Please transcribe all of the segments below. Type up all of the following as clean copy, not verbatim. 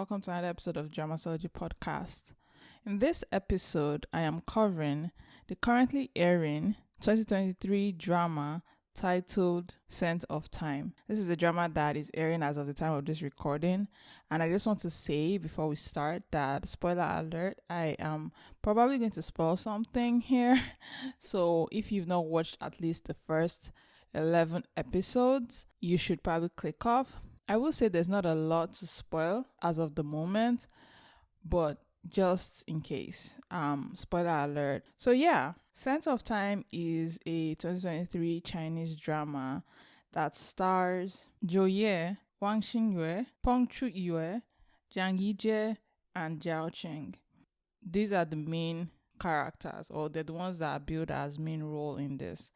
welcome to another episode of Dramatology Podcast. In this episode, I am covering the currently airing 2023 drama titled Scent of Time. This is a drama that is airing as of the time of this recording, and I just want to say before we start that, spoiler alert, I am probably going to spoil something here. So if you've not watched at least the first 11 episodes, you should probably click off. I will say there's not a lot to spoil as of the moment, but just in case, spoiler alert. So yeah, Scent of Time is a 2023 Chinese drama that stars Zhou Ye, Wang Xingyue, Peng Chu-yue, Jiang Yijie, and Jiao Qing. These are the main characters, or they're the ones that are billed as main role in this.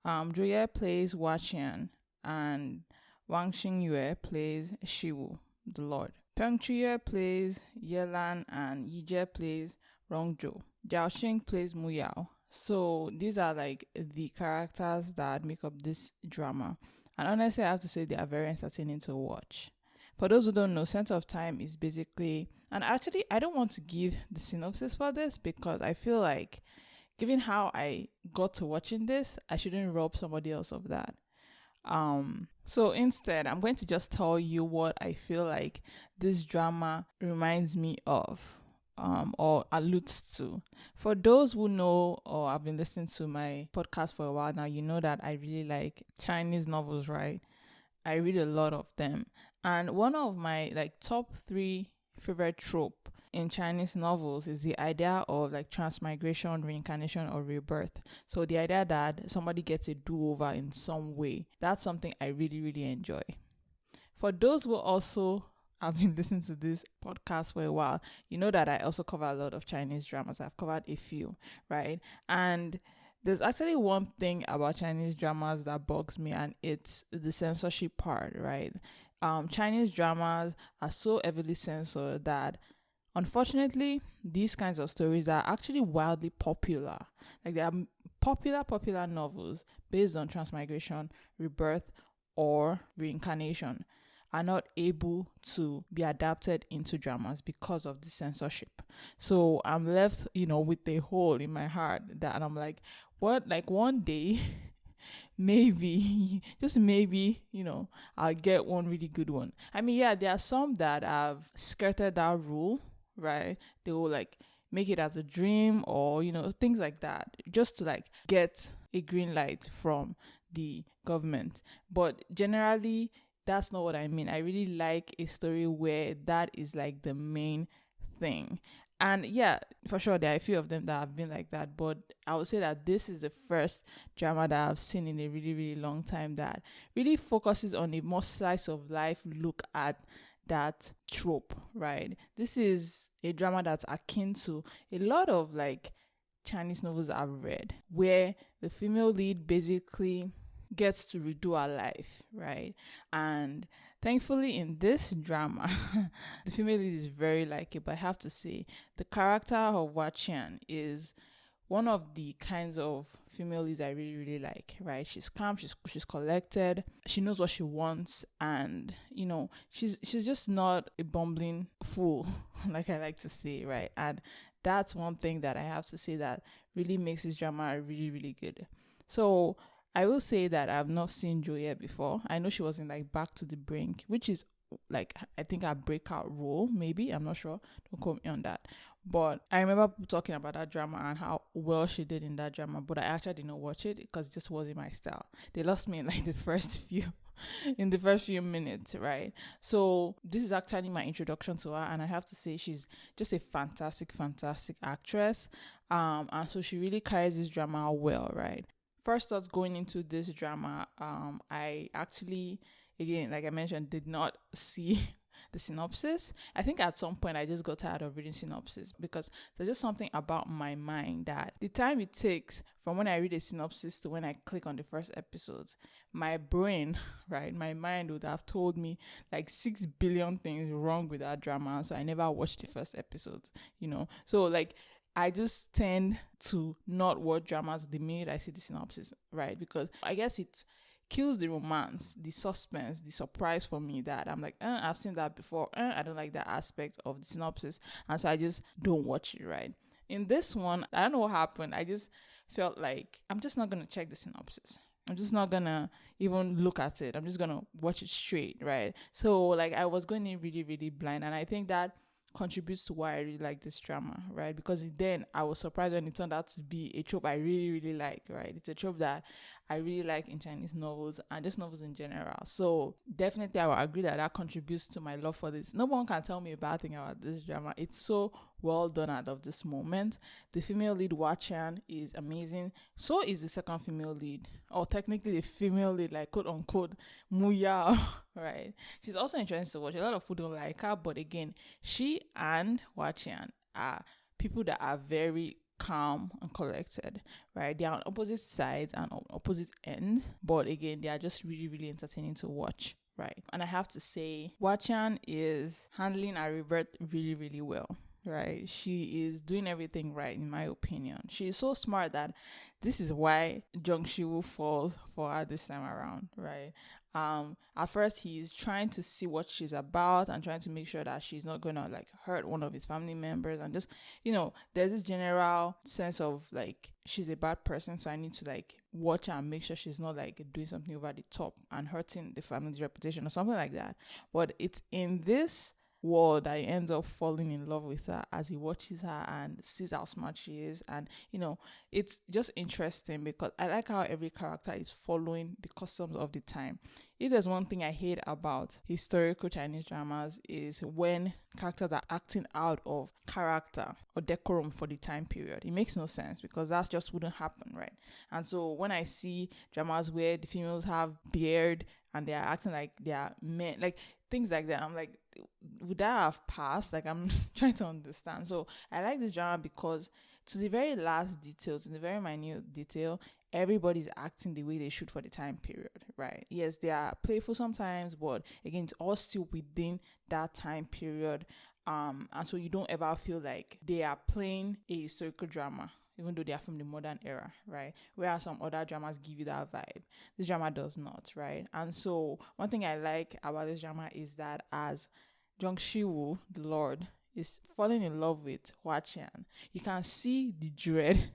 Zhou Ye plays Hua Qian, and Wang Xingyue plays Shiwu, the Lord. Peng Chu-yue plays Yelan, and Yijie plays Rongzhou. Jiao Qing plays Mu Yao. So these are like the characters that make up this drama. And honestly, I have to say they are very entertaining to watch. For those who don't know, Scent of Time is basically... And actually, I don't want to give the synopsis for this because I feel like, given how I got to watching this, I shouldn't rob somebody else of that. So instead, I'm going to just tell you what I feel like this drama reminds me of, or alludes to. For those who know or have been listening to my podcast for a while now, you know that I really like Chinese novels, right? I read a lot of them. And one of my top 3 favorite trope in Chinese novels is the idea of transmigration, reincarnation, or rebirth. So the idea that somebody gets a do-over in some way, that's something I really, really enjoy. For those who also have been listening to this podcast for a while, you know that I also cover a lot of Chinese dramas. I've covered a few, right? And there's actually one thing about Chinese dramas that bugs me, and it's the censorship part, right? Chinese dramas are so heavily censored that unfortunately, these kinds of stories are actually wildly popular. They are popular novels based on transmigration, rebirth, or reincarnation are not able to be adapted into dramas because of the censorship. So I'm left, with a hole in my heart that I'm like, what? One day, maybe, just maybe, I'll get one really good one. I mean, yeah, there are some that have skirted that rule, right? They will make it as a dream or things like that, just to get a green light from the government. But generally, that's not what I mean. I really like a story where that is the main thing. And yeah, for sure, there are a few of them that have been like that, but I would say that this is the first drama that I've seen in a really, really long time that really focuses on a more slice of life look at that trope, right? This is a drama that's akin to a lot of Chinese novels I've read, where the female lead basically gets to redo her life, right? And thankfully in this drama, the female lead is very likable. I have to say, the character of Hua Qian is one of the kinds of female leads I really, really like, right? She's calm, she's collected, she knows what she wants, and she's just not a bumbling fool, like I like to say, right? And that's one thing that I have to say that really makes this drama really, really good. So I will say that I've not seen Zhou Ye before. I know she was in Back to the Brink, which is I think a breakout role, maybe. I'm not sure. Don't quote me on that. But I remember talking about that drama and how well she did in that drama. But I actually did not watch it because it just wasn't my style. They lost me in the first few minutes, right? So this is actually my introduction to her, and I have to say she's just a fantastic, fantastic actress. And so she really carries this drama well, right? First thoughts going into this drama, I actually, again, like I mentioned, did not see the synopsis. I think at some point I just got tired of reading synopsis because there's just something about my mind that the time it takes from when I read a synopsis to when I click on the first episodes, my brain, right, my mind would have told me 6 billion things wrong with that drama. So I never watched the first episodes, So I just tend to not watch dramas the minute I see the synopsis, right? Because I guess it kills the romance, the suspense, the surprise for me, that I'm like, I've seen that before. I don't like that aspect of the synopsis. And so I just don't watch it, right? In this one, I don't know what happened. I just felt like I'm just not going to check the synopsis. I'm just not going to even look at it. I'm just going to watch it straight, right? So like I was going in really, really blind. And I think that contributes to why I really like this drama, right? Because then I was surprised when it turned out to be a trope I really, really like, right? It's a trope that I really like in Chinese novels and just novels in general. So definitely I will agree that that contributes to my love for this. No one can tell me a bad thing about this drama. It's so well done out of this moment. The female lead, Hua Qian, is amazing. So is the second female lead, or technically the female lead, like quote unquote, Muya, right? She's also interesting to watch. A lot of people don't like her, but again, she and Hua Qian are people that are very calm and collected, right? They are on opposite sides and on opposite ends, but again, they are just really, really entertaining to watch, right? And I have to say, Hua Qian is handling her rebirth really, really well, right? She is doing everything right, in my opinion. She is so smart that this is why Jung Shi-woo falls for her this time around, right? At first he's trying to see what she's about and trying to make sure that she's not gonna like hurt one of his family members, and just, there's this general sense of like she's a bad person, so I need to like watch her and make sure she's not like doing something over the top and hurting the family's reputation or something like that. But it's in this world that he ends up falling in love with her as he watches her and sees how smart she is. And it's just interesting because I like how every character is following the customs of the time. If there's one thing I hate about historical Chinese dramas, is when characters are acting out of character or decorum for the time period. It makes no sense because that just wouldn't happen, right? And so when I see dramas where the females have beard and they are acting like they are men, like things like that, I'm like, would that have passed? Like, I'm trying to understand. So I like this drama because to the very last details, in the very minute detail, everybody's acting the way they should for the time period, right? Yes, they are playful sometimes, but again, it's all still within that time period. And so you don't ever feel like they are playing a historical drama, even though they are from the modern era, right? Whereas some other dramas give you that vibe. This drama does not, right? And so one thing I like about this drama is that as Jung Shi-woo, the Lord, is falling in love with Hua Qian, you can see the dread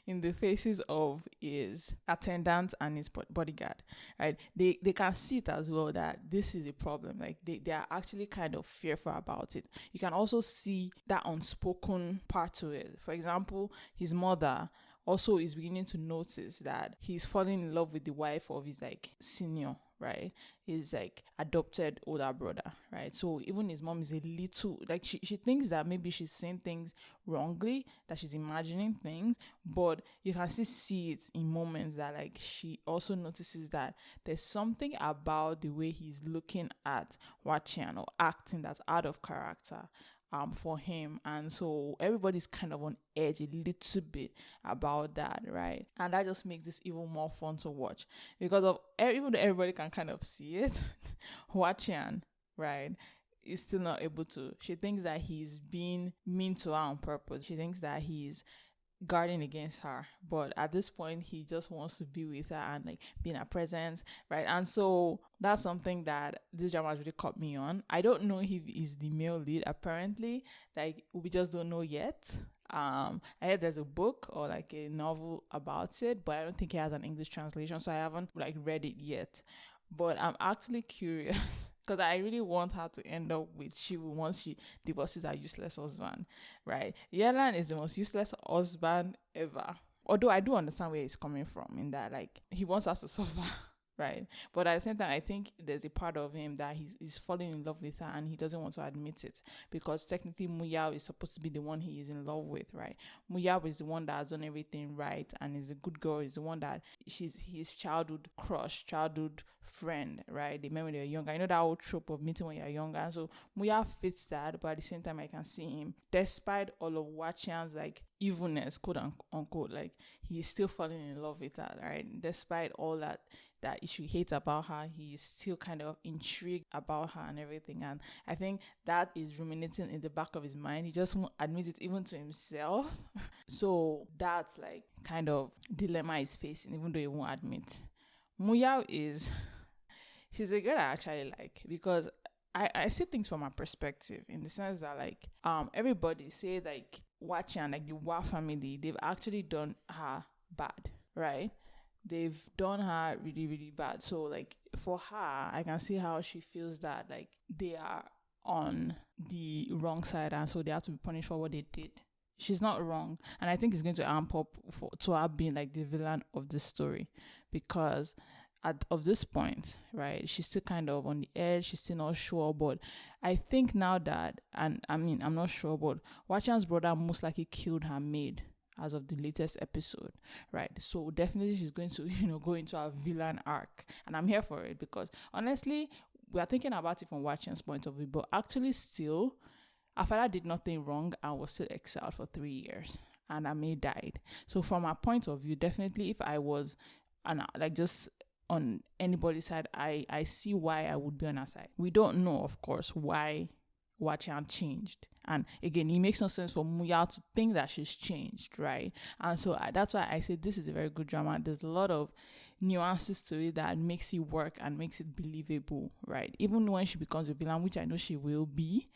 in the faces of his attendants and his bodyguard, right? They can see it as well that this is a problem. Like they are actually kind of fearful about it. You can also see that unspoken part to it. For example, his mother also is beginning to notice that he's falling in love with the wife of his like senior, right? His like adopted older brother, right? So even his mom is a little like she thinks that maybe she's saying things wrongly, that she's imagining things, but you can still see it in moments that like she also notices that there's something about the way he's looking at Hua Qian or acting that's out of character for him. And so everybody's kind of on edge a little bit about that, right? And that just makes this even more fun to watch because of even though everybody can kind of see it, Hua Qian, right, is still not able to. She thinks that he's being mean to her on purpose. She thinks that he's guarding against her, but at this point he just wants to be with her and like be in her presence, right? And so that's something that this drama has really caught me on. I don't know if he's the male lead, apparently, like we just don't know yet. I heard there's a book or like a novel about it, but I don't think it has an English translation, so I haven't like read it yet. But I'm actually curious because I really want her to end up with Shivu once she divorces her useless husband, right? Yelan is the most useless husband ever. Although I do understand where he's coming from in that, like, he wants us to suffer, right? But at the same time, I think there's a part of him that he's falling in love with her and he doesn't want to admit it because technically Muyao is supposed to be the one he is in love with, right? Muyao is the one that has done everything right and is a good girl, is the one that she's his childhood crush, childhood friend, right? They met when they were younger. I know that old trope of meeting when you're younger, and so Muya fits that, but at the same time I can see him, despite all of Hua Qian's like evilness, quote unquote, like he's still falling in love with her, right? Despite all that issue he hates about her, he's still kind of intrigued about her and everything. And I think that is ruminating in the back of his mind. He just won't admit it even to himself. So that's like kind of dilemma he's facing, even though he won't admit. Muyao is she's a girl I actually like because I see things from her perspective in the sense that like everybody say like Hua Qian, like the Hua family, they've actually done her bad, right? They've done her really, really bad. So like for her, I can see how she feels that like they are on the wrong side and so they have to be punished for what they did. She's not wrong. And I think it's going to amp up to her being like the villain of the story because of this point, right, she's still kind of on the edge, she's still not sure. But I think now that, and I mean, I'm not sure, but Wachan's brother most likely killed her maid as of the latest episode, right? So definitely she's going to, go into a villain arc. And I'm here for it because honestly, we are thinking about it from Wachan's point of view, but actually still, her father did nothing wrong and was still exiled for 3 years. And her maid died. So from our point of view, definitely if I was, and like just on anybody's side, I see why I would be on her side. We don't know, of course, why Hua Qian changed. And again, it makes no sense for Muya to think that she's changed, right? And so that's why I say this is a very good drama. There's a lot of nuances to it that makes it work and makes it believable, right? Even when she becomes a villain, which I know she will be,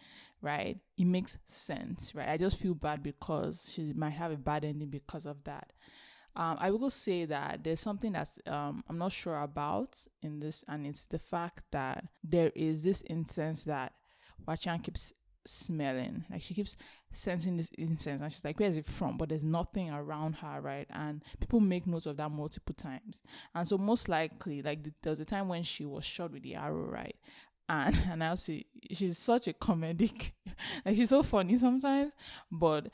right? It makes sense, right? I just feel bad because she might have a bad ending because of that. I will say that there's something that's I'm not sure about in this, and it's the fact that there is this incense that Wachan keeps smelling. Like she keeps sensing this incense, and she's like, "Where is it from?" But there's nothing around her, right? And people make note of that multiple times. And so most likely, like there was a time when she was shot with the arrow, right? And I'll see she's such a comedic, like she's so funny sometimes, but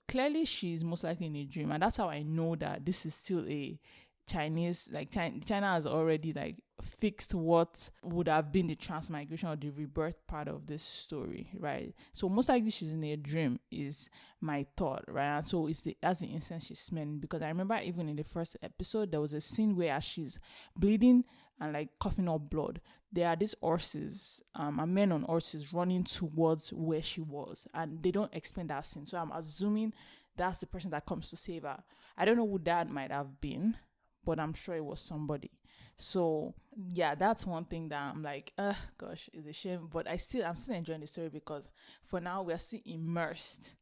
clearly she's most likely in a dream. And that's how I know that this is still a Chinese, like China has already like fixed what would have been the transmigration or the rebirth part of this story, right? So most likely she's in a dream is my thought, right? And so that's the instance she's smelling, because I remember even in the first episode there was a scene where she's bleeding and like coughing up blood. There are these horses, men on horses running towards where she was, and they don't explain that scene. So I'm assuming that's the person that comes to save her. I don't know who that might have been, but I'm sure it was somebody. So yeah, that's one thing that I'm like, gosh, it's a shame. But I'm still enjoying the story because for now we're still immersed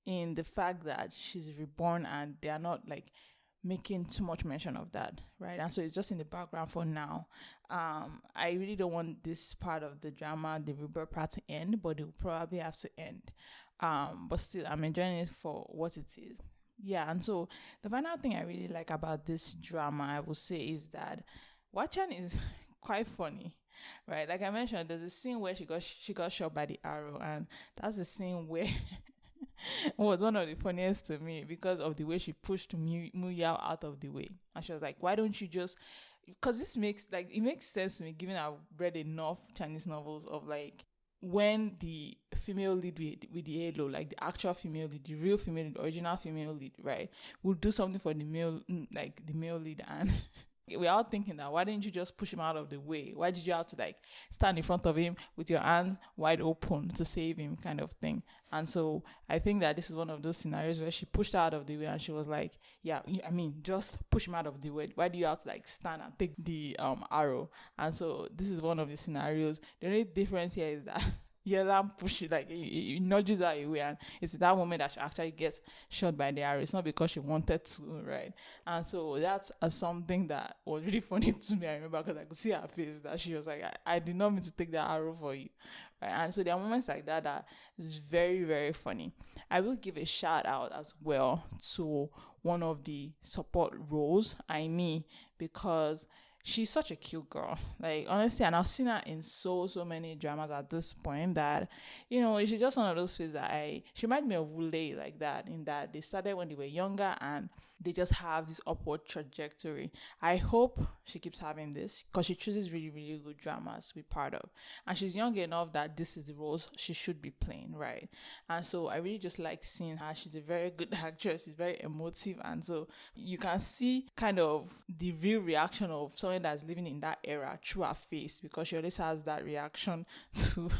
in the fact that she's reborn, and they are not like making too much mention of that, right? And so it's just in the background for now. I really don't want this part of the drama, the rebirth part, to end, but it will probably have to end. But still, I'm enjoying it for what it is. Yeah, and so the final thing I really like about this drama, I will say, is that Wachan is quite funny, right? Like I mentioned, there's a scene where she got shot by the arrow, and that's the scene where was one of the funniest to me because of the way she pushed Muyao out of the way. And she was like, why don't you just, because it makes sense to me, given I've read enough Chinese novels of like when the female lead with the halo, like the actual female lead, the real female lead, original female lead, right, will do something for the male, like the male lead, and we're all thinking that why didn't you just push him out of the way? Why did you have to like stand in front of him with your hands wide open to save him, kind of thing? And so I think that this is one of those scenarios where she pushed her out of the way and she was like, yeah, I mean, just push him out of the way. Why do you have to like stand and take the arrow? And so this is one of the scenarios. The only difference here is that Yelam push it, like he nudges her away, and it's that moment that she actually gets shot by the arrow. It's not because she wanted to, right? And so that's something that was really funny to me. I remember because I could see her face that she was like, I did not mean to take that arrow for you, right? And so there are moments like that is very, very funny. I will give a shout out as well to one of the support roles, Aimee, because she's such a cute girl. Like, honestly, and I've seen her in so many dramas at this point that, she's just one of those things that she reminds me of Wule, like that, in that they started when they were younger and they just have this upward trajectory. I hope she keeps having this because she chooses really, really good dramas to be part of. And she's young enough that this is the roles she should be playing, right? And so I really just like seeing her. She's a very good actress. She's very emotive. And so you can see kind of the real reaction of someone that's living in that era through her face, because she always has that reaction to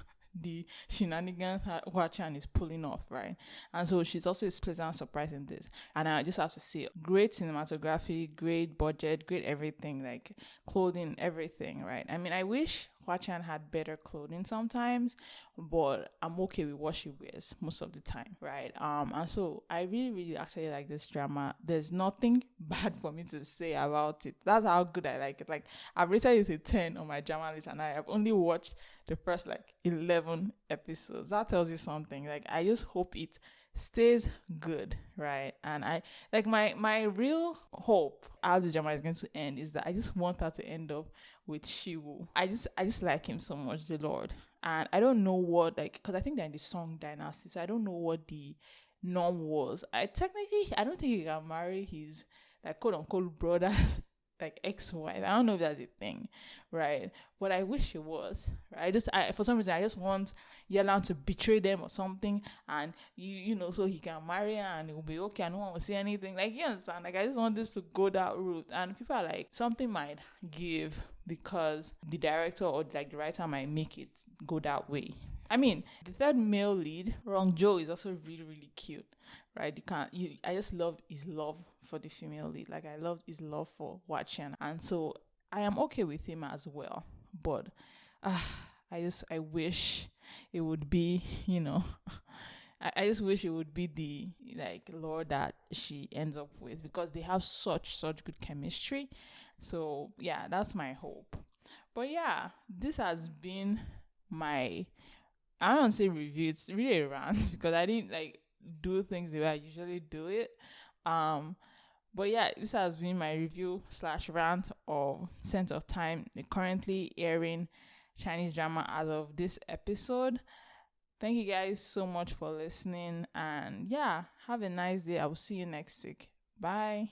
the shenanigans Hua Qian is pulling off, right? And so she's also a pleasant surprise in this. And I just have to say, great cinematography, great budget, great everything, like clothing, everything, right? I mean, I wish Hua Qian had better clothing sometimes, but I'm okay with what she wears most of the time, right? And so I really, really actually like this drama. There's nothing bad for me to say about it. That's how good I like it. Like, I've rated it a 10 on my drama list, and I have only watched the first like 11 episodes. That tells you something. Like, I just hope it stays good, right? And I like my real hope how the drama is going to end is that I just want her to end up with Shiwu. I just like him so much, the Lord. And I don't know what, like, because I think they're in the Song Dynasty, so I don't know what the norm was. I don't think he can marry his, like, quote unquote brothers, like ex-wife. I don't know if that's a thing, right? But I wish it was. Right? For some reason I just want Yelan to betray them or something, and you know, so he can marry her and it will be okay. And no one will say anything. Like, you understand? Like, I just want this to go that route. And people are like, something might give because the director or like the writer might make it go that way. I mean, the third male lead, Rong Jo, is also really, really cute, right? I just love his love for the female lead. Like, I love his love for Hua Qian, and so I am okay with him as well. But I wish it would be, you know, I just wish it would be the like Lord that she ends up with, because they have such good chemistry. So yeah, that's my hope. But yeah, this has been my, I don't say review, it's really a rant because I didn't like do things the way I usually do it. But yeah, this has been my review / rant of Sense of Time, the currently airing Chinese drama as of this episode. Thank you guys so much for listening, and yeah, have a nice day. I will see you next week. Bye.